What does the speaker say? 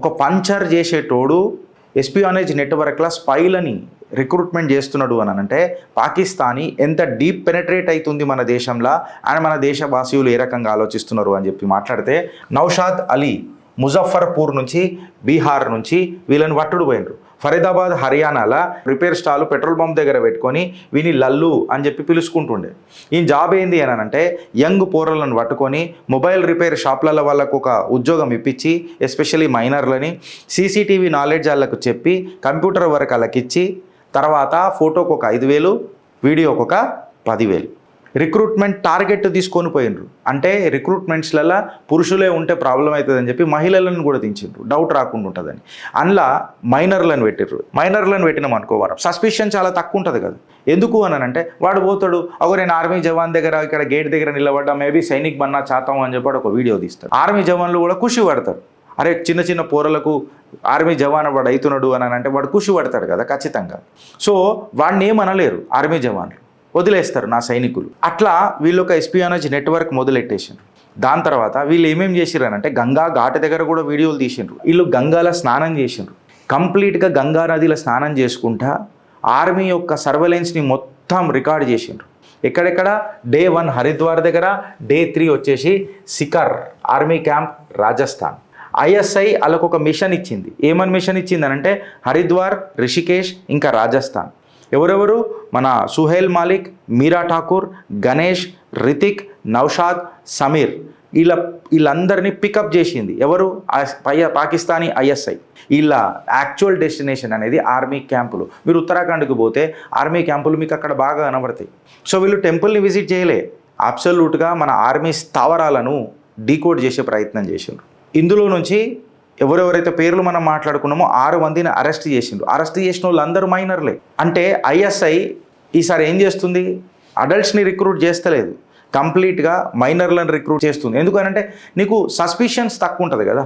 ఒక పంచర్ చేసేటోడు ఎస్పియానేజ్ నెట్వర్క్ల స్పైలని రిక్రూట్మెంట్ చేస్తున్నాడు అని అంటే పాకిస్తానీ ఎంత డీప్ పెనట్రేట్ అవుతుంది మన దేశంలో అండ్ మన దేశవాసీయులు ఏ రకంగా ఆలోచిస్తున్నారు అని చెప్పి మాట్లాడితే నౌషాద్ అలీ ముజఫర్పూర్ నుంచి బీహార్ నుంచి వీళ్ళని పట్టుడు పోయినరు. ఫరీదాబాద్ హర్యానాలో రిపేర్ స్టాల్ పెట్రోల్ పంప్ దగ్గర పెట్టుకొని వీని లల్లు అని చెప్పి పిలుచుకుంటుండే. ఈ జాబ్ ఏంది అని అంటే యంగ్ పోరలను పట్టుకొని మొబైల్ రిపేర్ షాప్లలో వాళ్ళకు ఒక ఉద్యోగం ఇప్పించి ఎస్పెషల్లీ మైనర్లని సీసీటీవీ నాలెడ్జ్ వాళ్ళకు చెప్పి కంప్యూటర్ వర్క్ వాళ్ళకి ఇచ్చి తర్వాత ఫోటోకు ఒక 5,000 వీడియోకి ఒక 10,000 రిక్రూట్మెంట్ టార్గెట్ తీసుకొని పోయినరు. అంటే రిక్రూట్మెంట్స్లలో పురుషులే ఉంటే ప్రాబ్లం అవుతుందని చెప్పి మహిళలను కూడా దించిండ్రు, డౌట్ రాకుండా ఉంటుందని. అందులో మైనర్లను పెట్టిర్రు. మైనర్లను పెట్టినాం అనుకోవాలి సస్పిషన్ చాలా తక్కువ ఉంటుంది కదా. ఎందుకు అని అంటే వాడు పోతాడు, అగో నేను ఆర్మీ జవాన్ దగ్గర ఇక్కడ గేట్ దగ్గర నిలబడ్డా, మేబీ సైనిక్ బన్నా చాతాం అని చెప్పి ఒక వీడియో తీస్తాడు. ఆర్మీ జవాన్లు కూడా ఖుషి పడతారు. అరే చిన్న చిన్న పోరలకు ఆర్మీ జవాన్ వాడు అవుతున్నాడు అని అంటే వాడు ఖుషి పడతాడు కదా ఖచ్చితంగా. సో వాడిని ఏమనలేరు ఆర్మీ జవాన్లు, వదిలేస్తారు నా సైనికులు. అట్లా వీళ్ళు ఒక ఎస్పియానేజ్ నెట్వర్క్ మొదలెట్టేసిండ్రు. దాని తర్వాత వీళ్ళు ఏమేం చేసిర్రు అంటే గంగా ఘాట్ దగ్గర కూడా వీడియోలు తీసిండ్రు. వీళ్ళు గంగాలో స్నానం చేసిండ్రు. కంప్లీట్గా గంగా నదిలో స్నానం చేసుకుంటా ఆర్మీ యొక్క సర్వేలెన్స్ని మొత్తం రికార్డ్ చేసిండ్రు. ఎక్కడెక్కడ డే 1 హరిద్వార్ దగ్గర, డే 3 వచ్చేసి Sikar army camp Rajasthan. ISI వాళ్ళకు ఒక మిషన్ ఇచ్చింది. ఏమని మిషన్ ఇచ్చింది అంటే హరిద్వార్, రిషికేష్ ఇంకా రాజస్థాన్. ఎవరెవరు? మన సుహేల్ మాలిక్, మీరా ఠాకూర్, గణేష్, రితిక్, నౌషాద్, సమీర్ వీళ్ళందరినీ పికప్ చేసింది. ఎవరు? పాకిస్తానీ ఐఎస్ఐ. వీళ్ళ యాక్చువల్ డెస్టినేషన్ అనేది ఆర్మీ క్యాంపులు. మీరు ఉత్తరాఖండ్కి పోతే ఆర్మీ క్యాంపులు మీకు అక్కడ బాగా కనబడతాయి. సో వీళ్ళు టెంపుల్ని విజిట్ చేయలే, అబ్సల్యూట్గా మన ఆర్మీ స్థావరాలను డీకోడ్ చేసే ప్రయత్నం చేసిండ్రు. ఇందులో నుంచి ఎవరెవరైతే పేర్లు మనం మాట్లాడుకున్నామో 6 మందిని అరెస్ట్ చేసిండ్రు. అరెస్ట్ చేసిన వాళ్ళందరూ మైనర్లే. అంటే ఐఎస్ఐ ఈసారి ఏం చేస్తుంది? అడల్ట్స్ని రిక్రూట్ చేస్తలేదు, కంప్లీట్గా మైనర్లను రిక్రూట్ చేస్తుంది. ఎందుకనంటే నీకు సస్పిషన్స్ తక్కువ ఉంటుంది కదా.